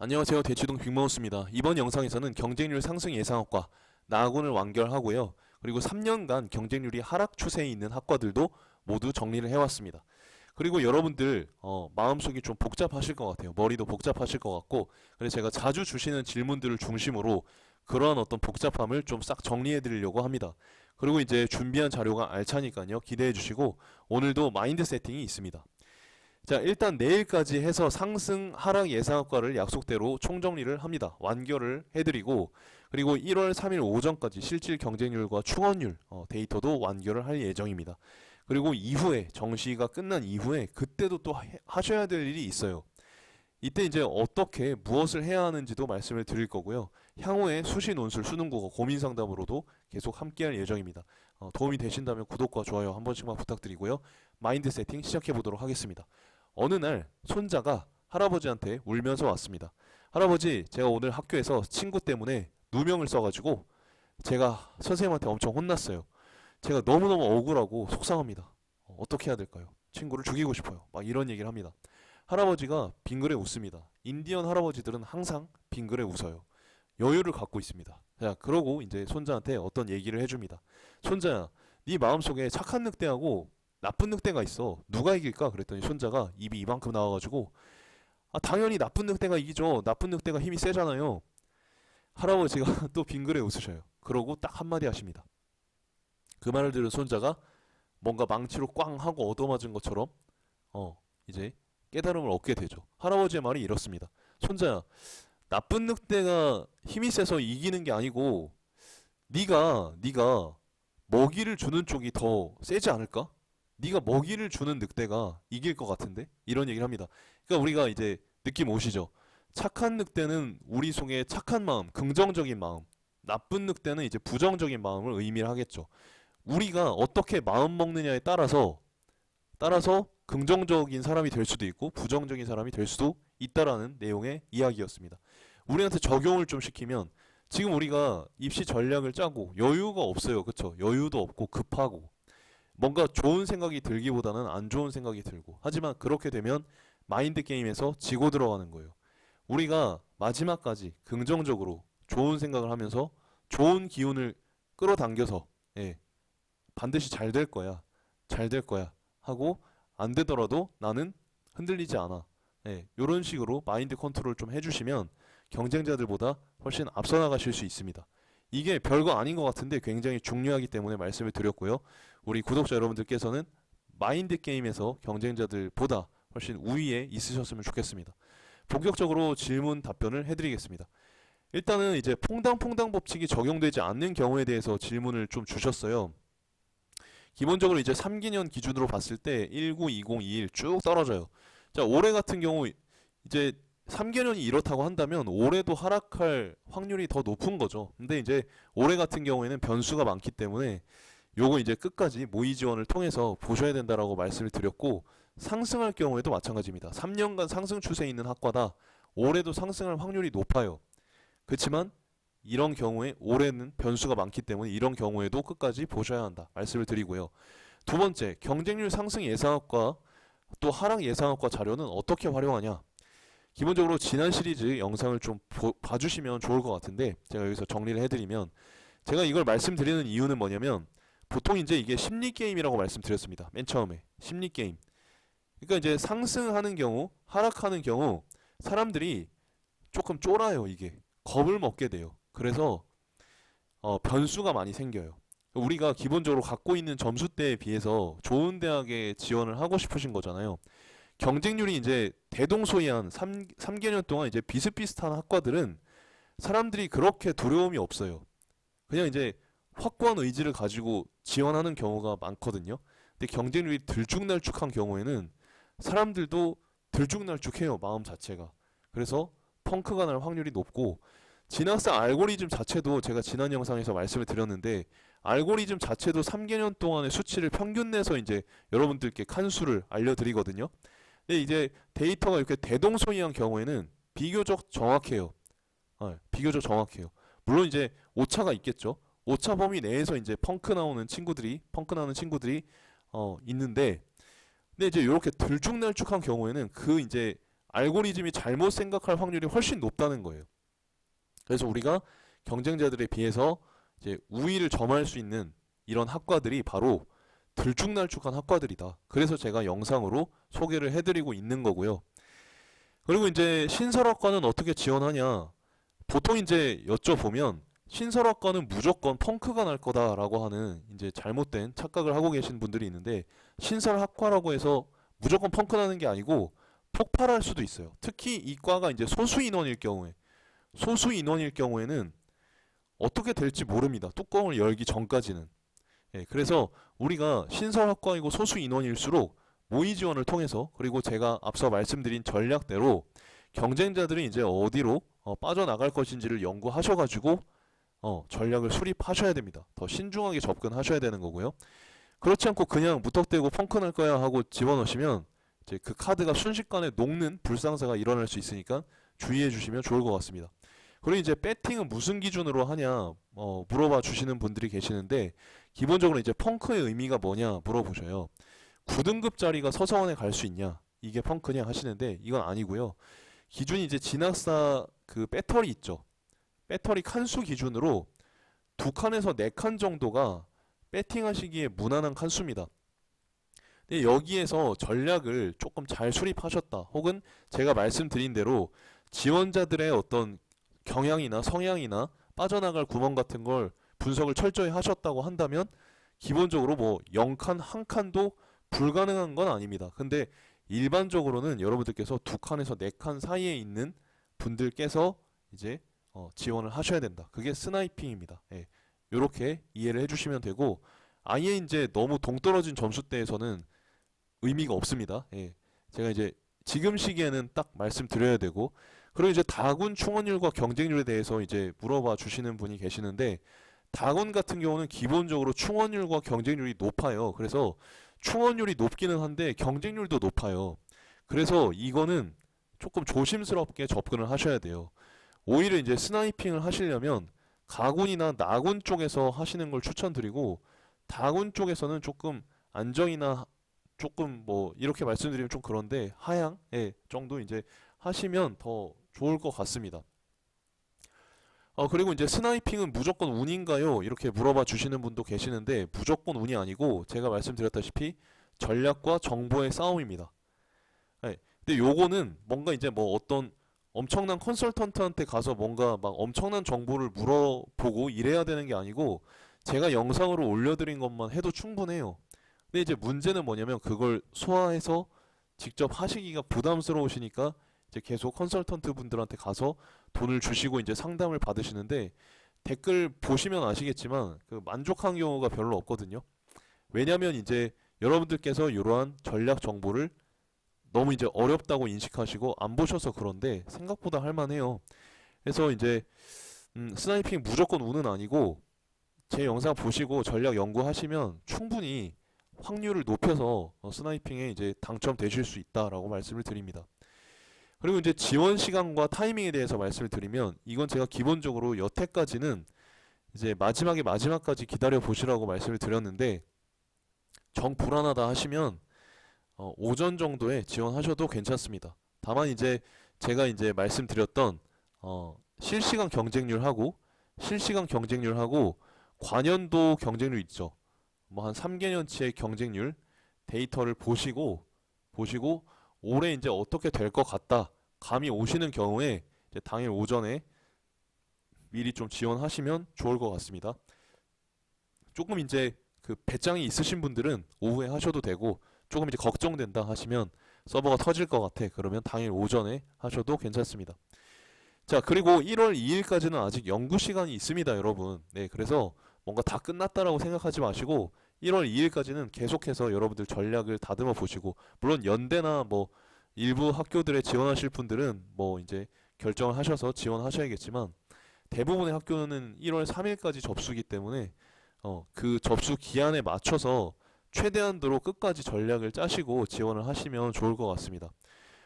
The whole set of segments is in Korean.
안녕하세요. 대치동 빅마우스입니다. 이번 영상에서는 경쟁률 상승 예상학과 나학원을 완결하고요. 그리고 3년간 경쟁률이 하락 추세에 있는 학과들도 모두 정리를 해왔습니다. 그리고 여러분들 마음속이 좀 복잡하실 것 같아요. 머리도 복잡하실 것 같고, 그래서 제가 자주 주시는 질문들을 중심으로 그러한 어떤 복잡함을 좀 싹 정리해 드리려고 합니다. 그리고 이제 준비한 자료가 알차니까요. 기대해 주시고, 오늘도 마인드 세팅이 있습니다. 자, 일단 내일까지 해서 상승 하락 예상학과를 약속대로 총정리를 합니다. 완결을 해드리고, 그리고 1월 3일 오전까지 실질 경쟁률과 충원율 데이터도 완결을 할 예정입니다. 그리고 이후에 정시가 끝난 이후에 그때도 또 하셔야 될 일이 있어요. 이때 이제 어떻게 무엇을 해야 하는지도 말씀을 드릴 거고요. 향후에 수시 논술 수능국어 고민 상담으로도 계속 함께할 예정입니다. 도움이 되신다면 구독과 좋아요 한 번씩만 부탁드리고요. 마인드 세팅 시작해 보도록 하겠습니다. 어느 날 손자가 할아버지한테 울면서 왔습니다. 할아버지, 제가 오늘 학교에서 친구 때문에 누명을 써가지고 제가 선생님한테 엄청 혼났어요. 제가 너무너무 억울하고 속상합니다. 어떻게 해야 될까요? 친구를 죽이고 싶어요. 막 이런 얘기를 합니다. 할아버지가 빙그레 웃습니다. 인디언 할아버지들은 항상 빙그레 웃어요. 여유를 갖고 있습니다. 자, 그러고 이제 손자한테 어떤 얘기를 해줍니다. 손자야, 네 마음속에 착한 늑대하고 나쁜 늑대가 있어. 누가 이길까? 그랬더니 손자가 입이 이만큼 나와가지고, 당연히 나쁜 늑대가 이기죠. 나쁜 늑대가 힘이 세잖아요. 할아버지가 또 빙그레 웃으셔요. 그러고 딱 한마디 하십니다. 그 말을 들은 손자가 뭔가 망치로 꽝 하고 얻어맞은 것처럼 이제 깨달음을 얻게 되죠. 할아버지의 말이 이렇습니다. 손자야, 나쁜 늑대가 힘이 세서 이기는 게 아니고 네가 먹이를 주는 쪽이 더 세지 않을까? 네가 먹이를 주는 늑대가 이길 것 같은데? 이런 얘기를 합니다. 그러니까 우리가 이제 느낌 오시죠? 착한 늑대는 우리 속에 착한 마음, 긍정적인 마음, 나쁜 늑대는 이제 부정적인 마음을 의미를 하겠죠. 우리가 어떻게 마음 먹느냐에 따라서 긍정적인 사람이 될 수도 있고 부정적인 사람이 될 수도 있다라는 내용의 이야기였습니다. 우리한테 적용을 좀 시키면 지금 우리가 입시 전략을 짜고 여유가 없어요. 그쵸? 여유도 없고 급하고 뭔가 좋은 생각이 들기보다는 안 좋은 생각이 들고, 하지만 그렇게 되면 마인드 게임에서 지고 들어가는 거예요. 우리가 마지막까지 긍정적으로 좋은 생각을 하면서 좋은 기운을 끌어당겨서, 예, 반드시 잘 될 거야. 잘 될 거야. 하고 안 되더라도 나는 흔들리지 않아. 예, 이런 식으로 마인드 컨트롤 좀 해주시면 경쟁자들보다 훨씬 앞서 나가실 수 있습니다. 이게 별거 아닌 것 같은데 굉장히 중요하기 때문에 말씀을 드렸고요. 우리 구독자 여러분들께서는 마인드 게임에서 경쟁자들보다 훨씬 우위에 있으셨으면 좋겠습니다. 본격적으로 질문 답변을 해드리겠습니다. 일단은 이제 퐁당퐁당 법칙이 적용되지 않는 경우에 대해서 질문을 좀 주셨어요. 기본적으로 이제 3기년 기준으로 봤을 때 19, 20, 21 쭉 떨어져요. 자, 올해 같은 경우 이제 3개년이 이렇다고 한다면 올해도 하락할 확률이 더 높은 거죠. 근데 이제 올해 같은 경우에는 변수가 많기 때문에 요거 이제 끝까지 모의 지원을 통해서 보셔야 된다라고 말씀을 드렸고, 상승할 경우에도 마찬가지입니다. 3년간 상승 추세에 있는 학과다. 올해도 상승할 확률이 높아요. 그렇지만 이런 경우에 올해는 변수가 많기 때문에 이런 경우에도 끝까지 보셔야 한다 말씀을 드리고요. 두 번째, 경쟁률 상승 예상학과 또 하락 예상학과 자료는 어떻게 활용하냐? 기본적으로 지난 시리즈 영상을 좀 봐주시면 좋을 것 같은데, 제가 여기서 정리를 해드리면, 제가 이걸 말씀드리는 이유는 뭐냐면 보통 이제 이게 심리 게임이라고 말씀드렸습니다. 맨 처음에 심리 게임. 그러니까 이제 상승하는 경우, 하락하는 경우 사람들이 조금 쫄아요. 이게 겁을 먹게 돼요. 그래서 변수가 많이 생겨요. 우리가 기본적으로 갖고 있는 점수대에 비해서 좋은 대학에 지원을 하고 싶으신 거잖아요. 경쟁률이 이제 대동소이한 3개년 동안 이제 비슷비슷한 학과들은 사람들이 그렇게 두려움이 없어요. 그냥 이제 확고한 의지를 가지고 지원하는 경우가 많거든요. 근데 경쟁률이 들쭉날쭉한 경우에는 사람들도 들쭉날쭉해요. 마음 자체가. 그래서 펑크가 날 확률이 높고, 진학생 알고리즘 자체도 제가 지난 영상에서 말씀을 드렸는데, 알고리즘 자체도 3개년 동안의 수치를 평균 내서 이제 여러분들께 칸수를 알려드리거든요. 근데 이제 데이터가 이렇게 대동소이한 경우에는 비교적 정확해요. 비교적 정확해요. 물론 이제 오차가 있겠죠. 오차 범위 내에서 이제 펑크 나는 친구들이 있는데, 근데 이제 이렇게 들쭉날쭉한 경우에는 그 이제 알고리즘이 잘못 생각할 확률이 훨씬 높다는 거예요. 그래서 우리가 경쟁자들에 비해서 이제 우위를 점할 수 있는 이런 학과들이 바로 들쭉날쭉한 학과들이다. 그래서 제가 영상으로 소개를 해드리고 있는 거고요. 그리고 이제 신설학과는 어떻게 지원하냐? 보통 이제 여쭤보면 신설학과는 무조건 펑크가 날 거다라고 하는 이제 잘못된 착각을 하고 계신 분들이 있는데, 신설학과라고 해서 무조건 펑크 나는 게 아니고 폭발할 수도 있어요. 특히 이 과가 이제 소수 인원일 경우에는 어떻게 될지 모릅니다. 뚜껑을 열기 전까지는. 예, 그래서 우리가 신설학과이고 소수 인원일수록 모의 지원을 통해서, 그리고 제가 앞서 말씀드린 전략대로 경쟁자들이 이제 어디로 빠져나갈 것인지를 연구하셔가지고 전략을 수립하셔야 됩니다. 더 신중하게 접근하셔야 되는 거고요. 그렇지 않고 그냥 무턱대고 펑크 날 거야 하고 집어넣으시면 이제 그 카드가 순식간에 녹는 불상사가 일어날 수 있으니까 주의해 주시면 좋을 것 같습니다. 그리고 이제 배팅은 무슨 기준으로 하냐 물어봐 주시는 분들이 계시는데, 기본적으로 이제 펑크의 의미가 뭐냐 물어보셔요. 9등급짜리가 서서원에 갈 수 있냐, 이게 펑크냐 하시는데, 이건 아니고요. 기준이 이제 진학사 그 배터리 있죠. 배터리 칸수 기준으로 2칸에서 4칸 정도가 배팅하시기에 무난한 칸수입니다. 근데 여기에서 전략을 조금 잘 수립하셨다, 혹은 제가 말씀드린 대로 지원자들의 어떤 경향이나 성향이나 빠져나갈 구멍 같은 걸 분석을 철저히 하셨다고 한다면 기본적으로 뭐 0칸, 1칸도 불가능한 건 아닙니다. 근데 일반적으로는 여러분들께서 2칸에서 4칸 사이에 있는 분들께서 이제 지원을 하셔야 된다. 그게 스나이핑입니다. 예. 요렇게 이해를 해주시면 되고, 아예 이제 너무 동떨어진 점수대에서는 의미가 없습니다. 예. 제가 이제 지금 시기에는 딱 말씀드려야 되고, 그리고 이제 다군 충원율과 경쟁률에 대해서 이제 물어봐 주시는 분이 계시는데, 다군 같은 경우는 기본적으로 충원율과 경쟁률이 높아요. 그래서 충원율이 높기는 한데 경쟁률도 높아요. 그래서 이거는 조금 조심스럽게 접근을 하셔야 돼요. 오히려 이제 스나이핑을 하시려면 가군이나 나군 쪽에서 하시는 걸 추천드리고, 다군 쪽에서는 조금 안정이나 조금 뭐 이렇게 말씀드리면 좀 그런데 하향 정도 이제 하시면 더 좋을 것 같습니다. 그리고 이제 스나이핑은 무조건 운인가요? 이렇게 물어봐 주시는 분도 계시는데, 무조건 운이 아니고 제가 말씀드렸다시피 전략과 정보의 싸움입니다. 예. 근데 요거는 뭔가 이제 뭐 어떤 엄청난 컨설턴트한테 가서 뭔가 막 엄청난 정보를 물어보고 이래야 되는 게 아니고, 제가 영상으로 올려드린 것만 해도 충분해요. 근데 이제 문제는 뭐냐면 그걸 소화해서 직접 하시기가 부담스러우시니까 이제 계속 컨설턴트 분들한테 가서 돈을 주시고 이제 상담을 받으시는데, 댓글 보시면 아시겠지만 그 만족한 경우가 별로 없거든요. 왜냐면 이제 여러분들께서 이러한 전략 정보를 너무 이제 어렵다고 인식하시고 안 보셔서 그런데 생각보다 할만해요. 그래서 이제 스나이핑 무조건 운은 아니고, 제 영상 보시고 전략 연구하시면 충분히 확률을 높여서 스나이핑에 이제 당첨되실 수 있다라고 말씀을 드립니다. 그리고 이제 지원 시간과 타이밍에 대해서 말씀을 드리면, 이건 제가 기본적으로 여태까지는 이제 마지막까지 기다려 보시라고 말씀을 드렸는데, 정 불안하다 하시면 오전 정도에 지원하셔도 괜찮습니다. 다만 이제 제가 이제 말씀드렸던 실시간 경쟁률하고 관연도 경쟁률 있죠. 뭐 한 3개년치의 경쟁률 데이터를 보시고 올해 이제 어떻게 될 것 같다 감이 오시는 경우에 이제 당일 오전에 미리 좀 지원하시면 좋을 것 같습니다. 조금 이제 그 배짱이 있으신 분들은 오후에 하셔도 되고, 조금 이제 걱정된다 하시면 서버가 터질 것 같아 그러면 당일 오전에 하셔도 괜찮습니다. 자, 그리고 1월 2일까지는 아직 연구 시간이 있습니다, 여러분. 네, 그래서 뭔가 다 끝났다라고 생각하지 마시고 1월 2일까지는 계속해서 여러분들 전략을 다듬어 보시고, 물론 연대나 뭐 일부 학교들에 지원하실 분들은 뭐 이제 결정을 하셔서 지원하셔야겠지만, 대부분의 학교는 1월 3일까지 접수기 때문에 그 접수 기한에 맞춰서 최대한도로 끝까지 전략을 짜시고 지원을 하시면 좋을 것 같습니다.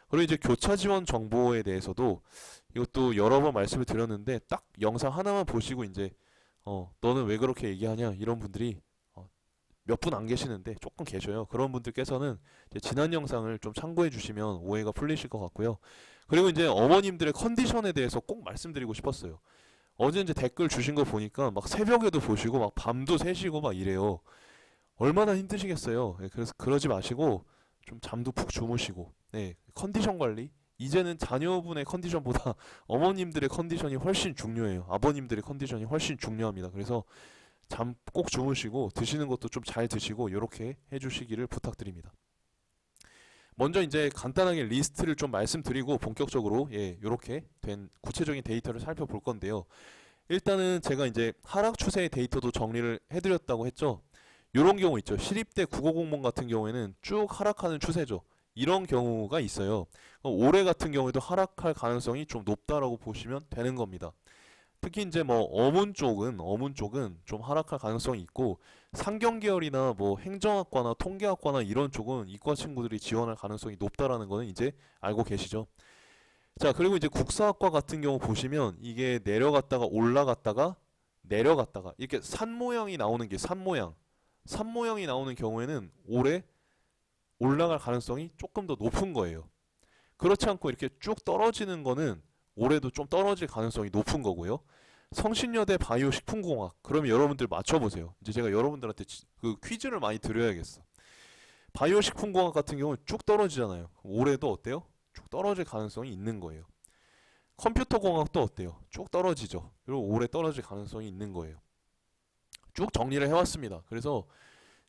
그리고 이제 교차 지원 정보에 대해서도 이것도 여러 번 말씀을 드렸는데, 딱 영상 하나만 보시고 이제 너는 왜 그렇게 얘기하냐 이런 분들이 몇 분 안 계시는데 조금 계셔요. 그런 분들께서는 이제 지난 영상을 좀 참고해 주시면 오해가 풀리실 것 같고요. 그리고 이제 어머님들의 컨디션에 대해서 꼭 말씀드리고 싶었어요. 어제 이제 댓글 주신 거 보니까 막 새벽에도 보시고 막 밤도 새시고 막 이래요. 얼마나 힘드시겠어요. 예, 그래서 그러지 마시고 좀 잠도 푹 주무시고, 네, 컨디션 관리. 이제는 자녀분의 컨디션보다 어머님들의 컨디션이 훨씬 중요해요. 아버님들의 컨디션이 훨씬 중요합니다. 그래서 잠 꼭 주무시고 드시는 것도 좀 잘 드시고 이렇게 해주시기를 부탁드립니다. 먼저 이제 간단하게 리스트를 좀 말씀드리고 본격적으로 이렇게 된 구체적인 데이터를 살펴볼 건데요. 일단은 제가 이제 하락 추세의 데이터도 정리를 해드렸다고 했죠. 이런 경우 있죠. 시립대 국어공무원 같은 경우에는 쭉 하락하는 추세죠. 이런 경우가 있어요. 올해 같은 경우에도 하락할 가능성이 좀 높다라고 보시면 되는 겁니다. 특히 이제 뭐 어문 쪽은 좀 하락할 가능성이 있고 상경 계열이나 뭐 행정학과나 통계학과나 이런 쪽은 이과 친구들이 지원할 가능성이 높다라는 거는 이제 알고 계시죠. 자, 그리고 이제 국사학과 같은 경우 보시면 이게 내려갔다가 올라갔다가 내려갔다가 이렇게 산 모양이 나오는 게 산 모양이 나오는 경우에는 올해 올라갈 가능성이 조금 더 높은 거예요. 그렇지 않고 이렇게 쭉 떨어지는 거는 올해도 좀 떨어질 가능성이 높은 거고요. 성신여대 바이오 식품공학. 그러면 여러분들 맞춰보세요. 이제 제가 여러분들한테 그 퀴즈를 많이 드려야겠어. 바이오 식품공학 같은 경우는 쭉 떨어지잖아요. 올해도 어때요? 쭉 떨어질 가능성이 있는 거예요. 컴퓨터 공학도 어때요? 쭉 떨어지죠. 그리고 올해 떨어질 가능성이 있는 거예요. 쭉 정리를 해왔습니다. 그래서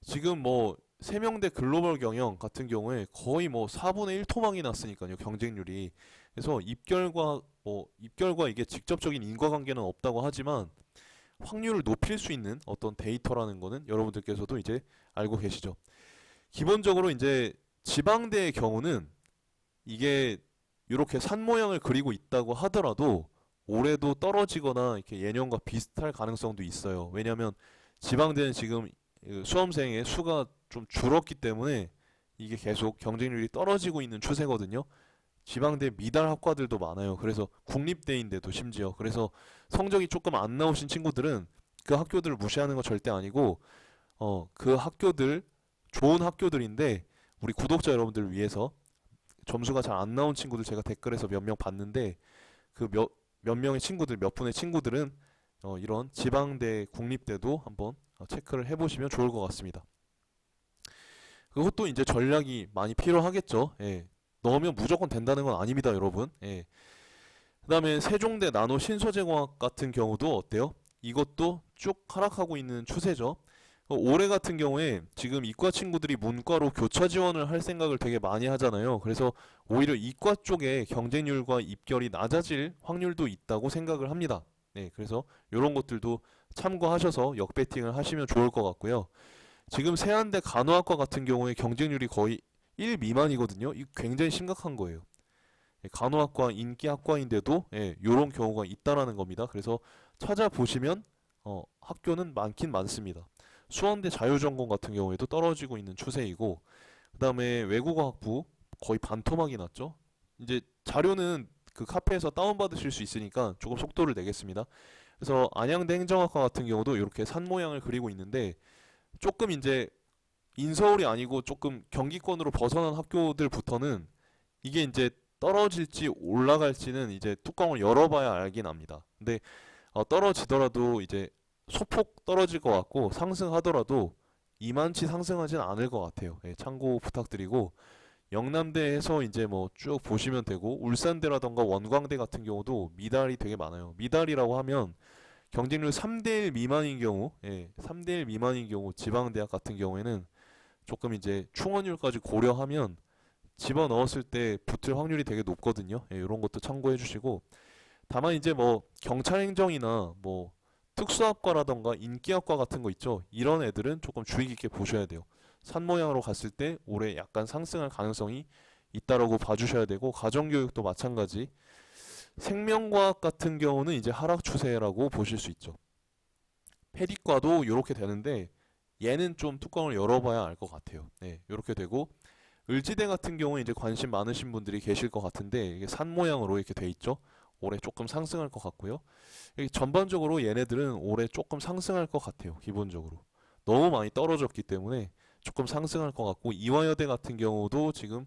지금 뭐 세명대 글로벌 경영 같은 경우에 거의 뭐 4분의 1 토막이 났으니까요. 경쟁률이. 그래서 입결과 이게 직접적인 인과관계는 없다고 하지만 확률을 높일 수 있는 어떤 데이터라는 거는 여러분들께서도 이제 알고 계시죠. 기본적으로 이제 지방대의 경우는 이게 이렇게 산 모양을 그리고 있다고 하더라도 올해도 떨어지거나 이렇게 예년과 비슷할 가능성도 있어요. 왜냐하면 지방대는 지금 수험생의 수가 좀 줄었기 때문에 이게 계속 경쟁률이 떨어지고 있는 추세거든요. 지방대 미달 학과들도 많아요. 그래서 국립대인데도 심지어 그래서 성적이 조금 안 나오신 친구들은 그 학교들을 무시하는 거 절대 아니고 그 학교들 좋은 학교들인데 우리 구독자 여러분들을 위해서 점수가 잘 안 나온 친구들 제가 댓글에서 몇 명 봤는데 그 몇 명의 친구들 몇 분의 친구들은 이런 지방대 국립대도 한번 체크를 해보시면 좋을 것 같습니다. 그것도 이제 전략이 많이 필요하겠죠. 예. 넣으면 무조건 된다는 건 아닙니다, 여러분. 예. 그다음에 세종대 나노 신소재공학 같은 경우도 어때요? 이것도 쭉 하락하고 있는 추세죠. 올해 같은 경우에 지금 이과 친구들이 문과로 교차 지원을 할 생각을 되게 많이 하잖아요. 그래서 오히려 이과 쪽에 경쟁률과 입결이 낮아질 확률도 있다고 생각을 합니다. 네, 그래서 이런 것들도 참고하셔서 역배팅을 하시면 좋을 것 같고요. 지금 세안대 간호학과 같은 경우에 경쟁률이 거의 1 미만이거든요. 이거 굉장히 심각한 거예요. 간호학과 인기 학과인데도 이런 경우가 있다라는 겁니다. 그래서 찾아보시면 학교는 많긴 많습니다. 수원대 자유전공 같은 경우에도 떨어지고 있는 추세이고 그 다음에 외국어학부 거의 반토막이 났죠. 이제 자료는 그 카페에서 다운받으실 수 있으니까 조금 속도를 내겠습니다. 그래서 안양대 행정학과 같은 경우도 이렇게 산 모양을 그리고 있는데 조금 이제 인서울이 아니고 조금 경기권으로 벗어난 학교들부터는 이게 이제 떨어질지 올라갈지는 이제 뚜껑을 열어봐야 알긴 합니다. 근데 떨어지더라도 이제 소폭 떨어질 것 같고 상승하더라도 이만치 상승하진 않을 것 같아요. 참고 부탁드리고 영남대에서 이제 뭐 쭉 보시면 되고 울산대라던가 원광대 같은 경우도 미달이 되게 많아요. 미달이라고 하면 경쟁률 3대1 미만인 경우, 3대1 미만인 경우 지방대학 같은 경우에는 조금 이제 충원율까지 고려하면 집어넣었을 때 붙을 확률이 되게 높거든요. 이런 것도 참고해 주시고 다만 이제 뭐 경찰행정이나 뭐 특수학과라던가 인기학과 같은 거 있죠. 이런 애들은 조금 주의 깊게 보셔야 돼요. 산 모양으로 갔을 때 올해 약간 상승할 가능성이 있다라고 봐주셔야 되고 가정교육도 마찬가지. 생명과학 같은 경우는 이제 하락 추세라고 보실 수 있죠. 패디과도 이렇게 되는데 얘는 좀 뚜껑을 열어봐야 알 것 같아요. 네, 이렇게 되고 을지대 같은 경우는 이제 관심 많으신 분들이 계실 것 같은데 이게 산 모양으로 이렇게 돼 있죠. 올해 조금 상승할 것 같고요. 전반적으로 얘네들은 올해 조금 상승할 것 같아요. 기본적으로. 너무 많이 떨어졌기 때문에 조금 상승할 것 같고, 이화여대 같은 경우도 지금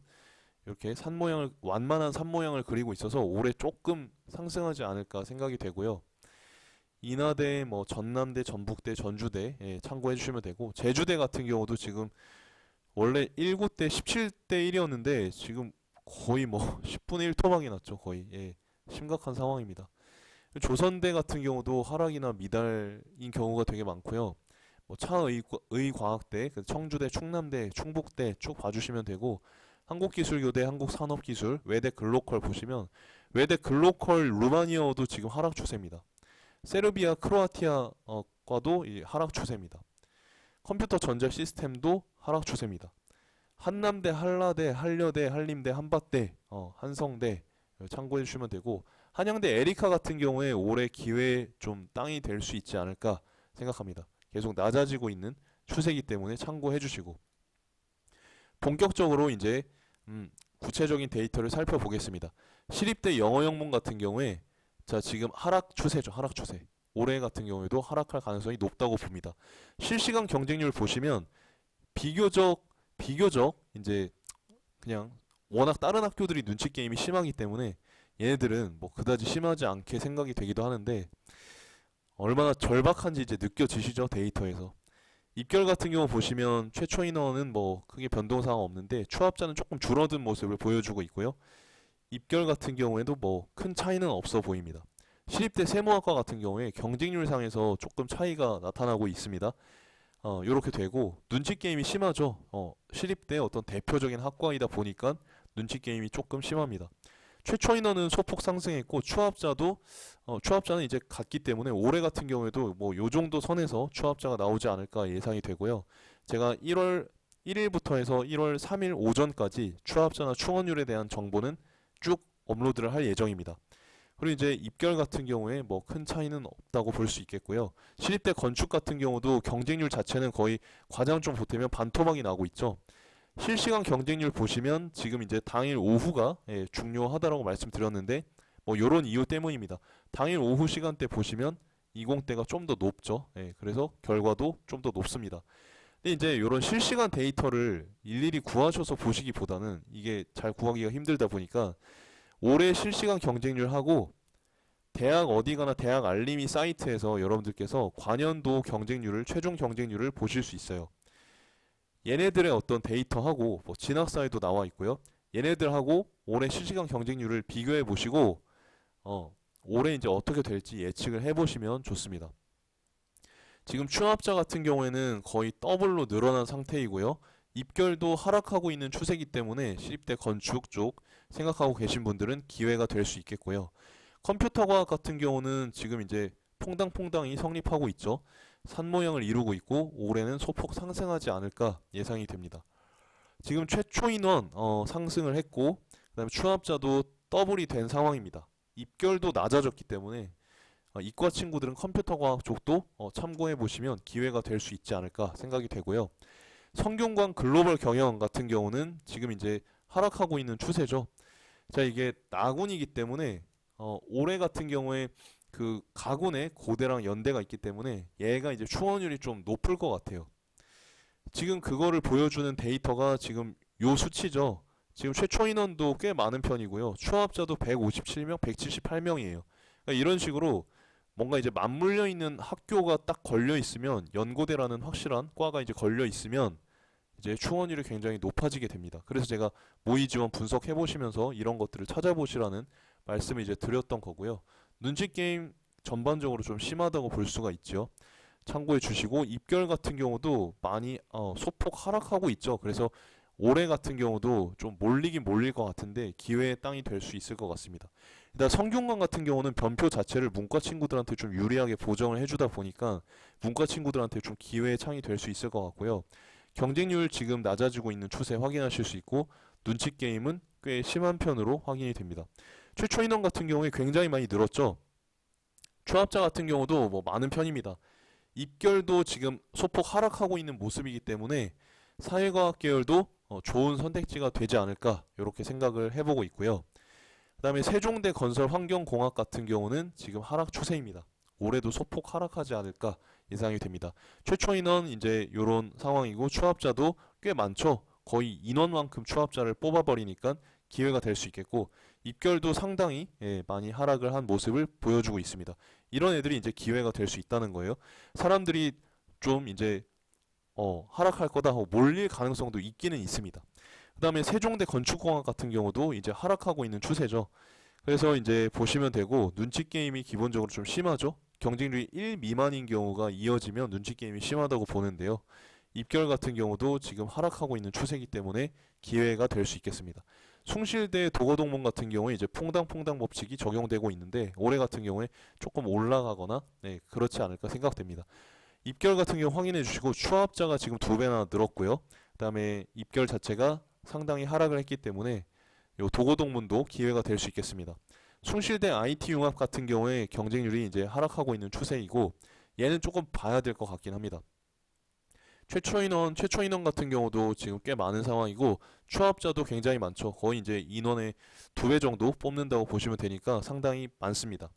이렇게 산 모양을, 완만한 산 모양을 그리고 있어서 올해 조금 상승하지 않을까 생각이 되고요. 인하대, 뭐 전남대, 전북대, 전주대, 예, 참고해 주시면 되고, 제주대 같은 경우도 지금 원래 19 때 17대 1이었는데 지금 거의 뭐 10분의 1 토막이 났죠. 거의. 예, 심각한 상황입니다. 조선대 같은 경우도 하락이나 미달인 경우가 되게 많고요. 뭐 차의과학대, 그 청주대, 충남대, 충북대 쭉 봐주시면 되고, 한국기술교대, 한국산업기술, 외대 글로컬 보시면 외대 글로컬 루마니아어도 지금 하락 추세입니다. 세르비아, 크로아티아 과도 하락 추세입니다. 컴퓨터 전자 시스템도 하락 추세입니다. 한남대, 한라대, 한려대, 한림대, 한밭대, 한성대 참고해 주시면 되고, 한양대 에리카 같은 경우에 올해 기회 좀 땅이 될 수 있지 않을까 생각합니다. 계속 낮아지고 있는 추세이기 때문에 참고해 주시고, 본격적으로 이제 구체적인 데이터를 살펴보겠습니다. 시립대 영어영문 같은 경우에 자, 지금 하락 추세죠. 하락 추세. 올해 같은 경우에도 하락할 가능성이 높다고 봅니다. 실시간 경쟁률 보시면 비교적 이제 그냥 워낙 다른 학교들이 눈치 게임이 심하기 때문에 얘네들은 뭐 그다지 심하지 않게 생각이 되기도 하는데, 얼마나 절박한지 이제 느껴지시죠, 데이터에서. 입결 같은 경우 보시면 최초 인원은 뭐 크게 변동사항 없는데 추합자는 조금 줄어든 모습을 보여주고 있고요. 입결 같은 경우에도 뭐 큰 차이는 없어 보입니다. 시립대 세무학과 같은 경우에 경쟁률상에서 조금 차이가 나타나고 있습니다. 요렇게 되고, 눈치 게임이 심하죠. 시립대 어떤 대표적인 학과이다 보니까 눈치 게임이 조금 심합니다. 최초 인원은 소폭 상승했고, 추합자는 이제 같기 때문에 올해 같은 경우에도 뭐 요 정도 선에서 추합자가 나오지 않을까 예상이 되고요. 제가 1월 1일부터 해서 1월 3일 오전까지 추합자나 충원율에 대한 정보는 쭉 업로드를 할 예정입니다. 그리고 이제 입결 같은 경우에 뭐 큰 차이는 없다고 볼 수 있겠고요. 시립대 건축 같은 경우도 경쟁률 자체는 거의 과장 좀 보태면 반토막이 나고 있죠. 실시간 경쟁률 보시면 지금 이제 당일 오후가 중요하다라고 말씀드렸는데, 뭐 요런 이유 때문입니다. 당일 오후 시간대 보시면 20대가 좀 더 높죠. 그래서 결과도 좀 더 높습니다. 근데 이제 요런 실시간 데이터를 일일이 구하셔서 보시기보다는 이게 잘 구하기가 힘들다 보니까 올해 실시간 경쟁률하고 대학 어디 가나 대학 알림이 사이트에서 여러분들께서 관연도 경쟁률을, 최종 경쟁률을 보실 수 있어요. 얘네들의 어떤 데이터하고 뭐 진학사에도 나와 있고요. 얘네들하고 올해 실시간 경쟁률을 비교해 보시고 올해 이제 어떻게 될지 예측을 해 보시면 좋습니다. 지금 추합자 같은 경우에는 거의 더블로 늘어난 상태이고요. 입결도 하락하고 있는 추세이기 때문에 시립대 건축 쪽 생각하고 계신 분들은 기회가 될 수 있겠고요. 컴퓨터과학 같은 경우는 지금 이제 퐁당퐁당이 성립하고 있죠. 산 모양을 이루고 있고 올해는 소폭 상승하지 않을까 예상이 됩니다. 지금 최초 인원 상승을 했고, 그다음에 추합자도 더블이 된 상황입니다. 입결도 낮아졌기 때문에 이과 친구들은 컴퓨터과학 쪽도 참고해 보시면 기회가 될 수 있지 않을까 생각이 되고요. 성균관 글로벌 경영 같은 경우는 지금 이제 하락하고 있는 추세죠. 자, 이게 나군이기 때문에 올해 같은 경우에 그 가군에 고대랑 연대가 있기 때문에 얘가 이제 충원율이 좀 높을 것 같아요. 지금 그거를 보여주는 데이터가 지금 요 수치죠. 지금 최초 인원도 꽤 많은 편이고요. 추합자도 157명, 178명이에요. 그러니까 이런 식으로 뭔가 이제 맞물려 있는 학교가 딱 걸려 있으면, 연고대라는 확실한 과가 이제 걸려 있으면 이제 충원율이 굉장히 높아지게 됩니다. 그래서 제가 모의 지원 분석해 보시면서 이런 것들을 찾아보시라는 말씀을 이제 드렸던 거고요. 눈치 게임 전반적으로 좀 심하다고 볼 수가 있죠. 참고해 주시고, 입결 같은 경우도 많이 소폭 하락하고 있죠. 그래서 올해 같은 경우도 좀 몰리긴 몰릴 것 같은데 기회의 땅이 될 수 있을 것 같습니다. 일단 성균관 같은 경우는 변표 자체를 문과 친구들한테 좀 유리하게 보정을 해주다 보니까 문과 친구들한테 좀 기회의 창이 될 수 있을 것 같고요. 경쟁률 지금 낮아지고 있는 추세 확인하실 수 있고, 눈치 게임은 꽤 심한 편으로 확인이 됩니다. 최초 인원 같은 경우에 굉장히 많이 늘었죠. 추합자 같은 경우도 뭐 많은 편입니다. 입결도 지금 소폭 하락하고 있는 모습이기 때문에 사회과학 계열도 좋은 선택지가 되지 않을까 이렇게 생각을 해보고 있고요. 그 다음에 세종대 건설환경공학 같은 경우는 지금 하락 추세입니다. 올해도 소폭 하락하지 않을까 예상이 됩니다. 최초 인원 이제 요런 상황이고 추합자도 꽤 많죠. 거의 인원만큼 추합자를 뽑아버리니까 기회가 될 수 있겠고 입결도 상당히 많이 하락을 한 모습을 보여주고 있습니다. 이런 애들이 이제 기회가 될 수 있다는 거예요. 사람들이 좀 이제 하락할 거다 하고 몰릴 가능성도 있기는 있습니다. 그 다음에 세종대 건축공학 같은 경우도 이제 하락하고 있는 추세죠. 그래서 이제 보시면 되고 눈치 게임이 기본적으로 좀 심하죠. 경쟁률이 1 미만인 경우가 이어지면 눈치 게임이 심하다고 보는데요. 입결 같은 경우도 지금 하락하고 있는 추세이기 때문에 기회가 될 수 있겠습니다. 숭실대 도거동문 같은 경우에 이제 퐁당퐁당 법칙이 적용되고 있는데 올해 같은 경우에 조금 올라가거나 그렇지 않을까 생각됩니다. 입결 같은 경우 확인해 주시고 추합자가 지금 2배나 늘었고요. 그 다음에 입결 자체가 상당히 하락을 했기 때문에 요 도고동문도 기회가 될 수 있겠습니다. 숭실대 IT융합 같은 경우에 경쟁률이 이제 하락하고 있는 추세이고 얘는 조금 봐야 될 것 같긴 합니다. 최초 인원 같은 경우도 지금 꽤 많은 상황이고 추합자도 굉장히 많죠. 거의 이제 인원의 2배 정도 뽑는다고 보시면 되니까 상당히 많습니다.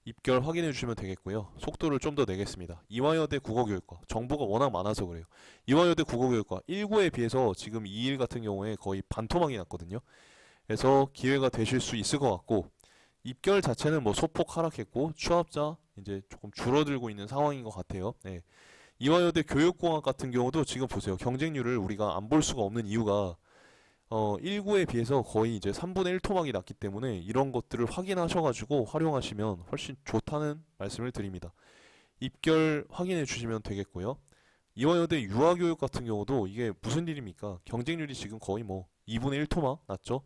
입결 확인해 주시면 되겠고요. 속도를 좀 더 내겠습니다. 이화여대 국어교육과 정보가 워낙 많아서 그래요. 이화여대 국어교육과 19에 비해서 지금 21 같은 경우에 거의 반토막이 났거든요. 그래서 기회가 되실 수 있을 것 같고 입결 자체는 뭐 소폭 하락했고 추합자 이제 조금 줄어들고 있는 상황인 것 같아요. 이화여대 교육공학 같은 경우도 지금 보세요. 경쟁률을 우리가 안 볼 수가 없는 이유가 19에 비해서 거의 이제 3분의 1 토막이 났기 때문에 이런 것들을 확인하셔가지고 활용하시면 훨씬 좋다는 말씀을 드립니다. 입결 확인해 주시면 되겠고요. 이화여대 유아교육 같은 경우도 이게 무슨 일입니까? 경쟁률이 지금 거의 뭐 2분의 1 토막 났죠.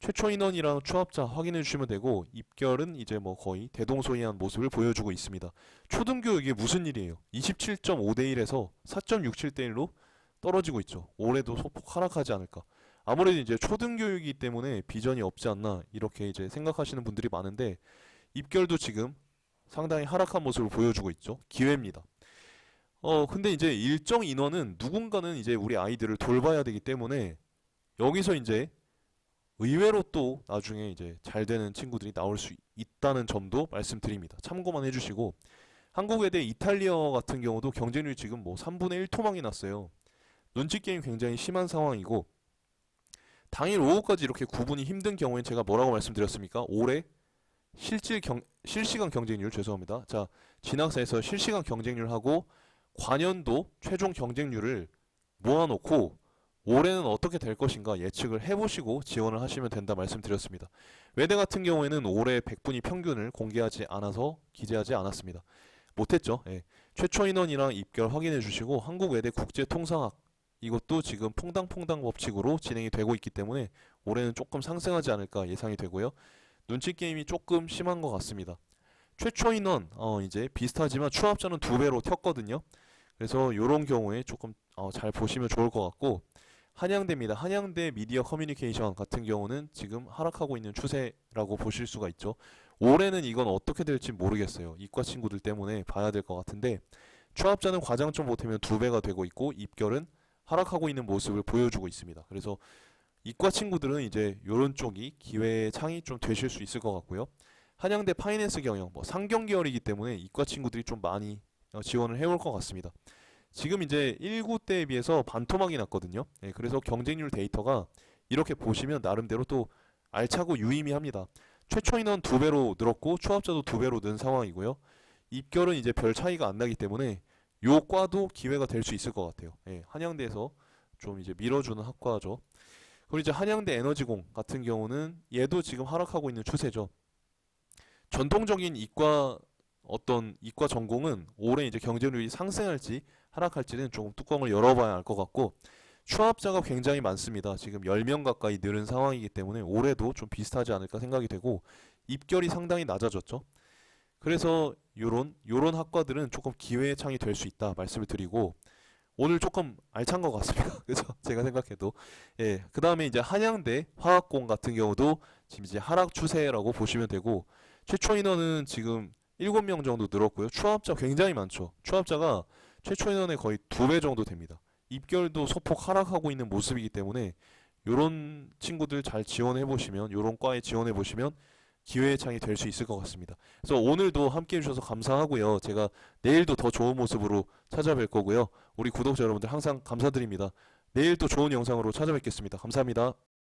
최초 인원이랑 추합자 확인해 주시면 되고 입결은 이제 뭐 거의 대동소이한 모습을 보여주고 있습니다. 초등교육 이게 무슨 일이에요? 27.5대 1에서 4.67대 1로 떨어지고 있죠. 올해도 소폭 하락하지 않을까. 아무래도 이제 초등교육이기 때문에 비전이 없지 않나 이렇게 이제 생각하시는 분들이 많은데 입결도 지금 상당히 하락한 모습을 보여주고 있죠. 기회입니다. 근데 이제 일정 인원은 누군가는 이제 우리 아이들을 돌봐야 되기 때문에 여기서 이제 의외로 또 나중에 이제 잘 되는 친구들이 나올 수 있다는 점도 말씀드립니다. 참고만 해주시고 한국외대 이탈리아 같은 경우도 경쟁률이 지금 뭐 3분의 1 토막이 났어요. 눈치 게임 굉장히 심한 상황이고 당일 오후까지 이렇게 구분이 힘든 경우엔 제가 뭐라고 말씀드렸습니까? 올해 실시간 경쟁률 죄송합니다. 자, 진학사에서 실시간 경쟁률하고 관연도 최종 경쟁률을 모아놓고 올해는 어떻게 될 것인가 예측을 해보시고 지원을 하시면 된다 말씀드렸습니다. 외대 같은 경우에는 올해 100분위 평균을 공개하지 않아서 기재하지 않았습니다. 못했죠. 최초 인원이랑 입결 확인해 주시고 한국외대 국제통상학 이것도 지금 퐁당퐁당 법칙으로 진행이 되고 있기 때문에 올해는 조금 상승하지 않을까 예상이 되고요. 눈치 게임이 조금 심한 것 같습니다. 최초 인원 이제 비슷하지만 추합자는 2배로 튀었거든요. 그래서 이런 경우에 조금 잘 보시면 좋을 것 같고 한양대입니다. 한양대 미디어 커뮤니케이션 같은 경우는 지금 하락하고 있는 추세라고 보실 수가 있죠. 올해는 이건 어떻게 될지 모르겠어요. 이과 친구들 때문에 봐야 될 것 같은데 추합자는 과장점 못하면 2배가 되고 있고 입결은 하락하고 있는 모습을 보여주고 있습니다. 그래서 이과 친구들은 이제 이런 쪽이 기회의 창이 좀 되실 수 있을 것 같고요. 한양대 파이낸스 경영 뭐 상경 계열이기 때문에 이과 친구들이 좀 많이 지원을 해올 것 같습니다. 지금 이제 19 때에 비해서 반토막이 났거든요. 그래서 경쟁률 데이터가 이렇게 보시면 나름대로 또 알차고 유의미합니다. 최초 인원 2배로 늘었고 추합자도 2배로 는 상황이고요. 입결은 이제 별 차이가 안 나기 때문에 요 과도 기회가 될 수 있을 것 같아요. 한양대에서 좀 이제 밀어주는 학과죠. 그리고 이제 한양대 에너지공 같은 경우는 얘도 지금 하락하고 있는 추세죠. 전통적인 이과 전공은 올해 이제 경쟁률이 상승할지 하락할지는 조금 뚜껑을 열어봐야 알 것 같고 추합자가 굉장히 많습니다. 지금 10명 가까이 늘은 상황이기 때문에 올해도 좀 비슷하지 않을까 생각이 되고 입결이 상당히 낮아졌죠. 그래서 요런 학과들은 조금 기회의 창이 될 수 있다 말씀을 드리고 오늘 조금 알찬 것 같습니다. 그래서 제가 생각해도 그 다음에 이제 한양대 화학공 같은 경우도 지금 이제 하락 추세라고 보시면 되고 최초 인원은 지금 7명 정도 늘었고요. 추합자 굉장히 많죠. 추합자가 최초 인원의 거의 2배 정도 됩니다. 입결도 소폭 하락하고 있는 모습이기 때문에 요런 친구들 잘 지원해 보시면 요런 과에 지원해 보시면 기회의 창이 될 수 있을 것 같습니다. 그래서 오늘도 함께 해주셔서 감사하고요. 제가 내일도 더 좋은 모습으로 찾아뵐 거고요. 우리 구독자 여러분들 항상 감사드립니다. 내일 또 좋은 영상으로 찾아뵙겠습니다. 감사합니다.